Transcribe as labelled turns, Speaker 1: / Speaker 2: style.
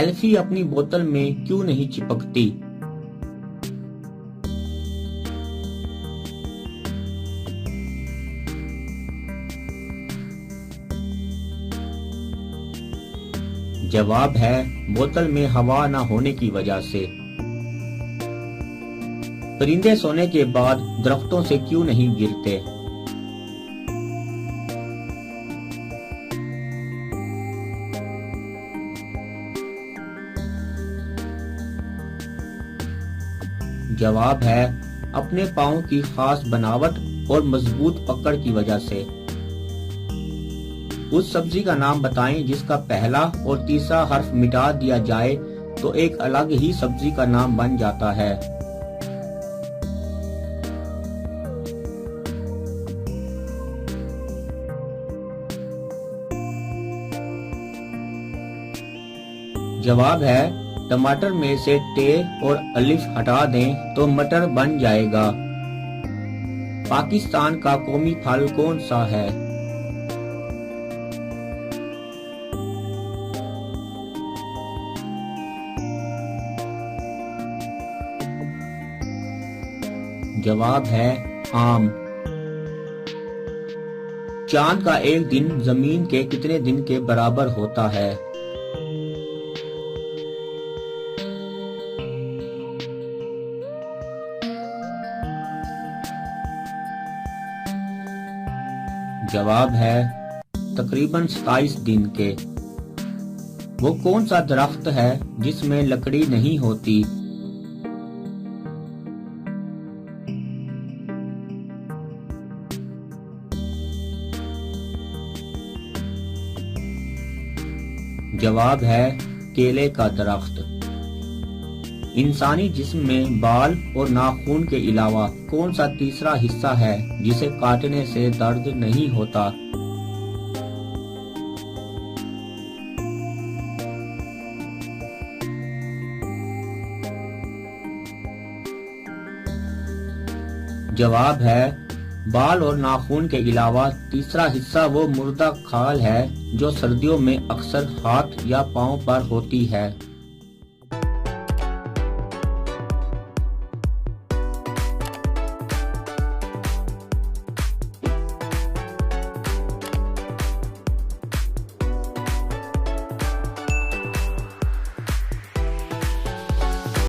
Speaker 1: Selfie अपनी बोतल में क्यों नहीं चिपकती? जवाब है बोतल में हवा न होने की वजह से। परिंदे सोने के बाद दरख्तों से क्यों नहीं गिरते? जवाब है अपने पाँव की खास बनावट और मजबूत पकड़ की वजह से। उस सब्जी का नाम बताएं जिसका पहला और तीसरा हर्फ मिटा दिया जाए तो एक अलग ही सब्जी का नाम बन जाता है। जवाब है टमाटर में से टे और अलिफ हटा दें तो मटर बन जाएगा। पाकिस्तान का कौमी फल कौन सा है? जवाब है आम। चांद का एक दिन जमीन के कितने दिन के बराबर होता है? जवाब है तकरीबन 27 दिन के। वो कौन सा दरख्त है जिसमें लकड़ी नहीं होती? जवाब है केले का दरख्त। इंसानी जिस्म में बाल और नाखून के अलावा कौन सा तीसरा हिस्सा है जिसे काटने से दर्द नहीं होता? जवाब है बाल और नाखून के अलावा तीसरा हिस्सा वो मुर्दा खाल है जो सर्दियों में अक्सर हाथ या पांव पर होती है।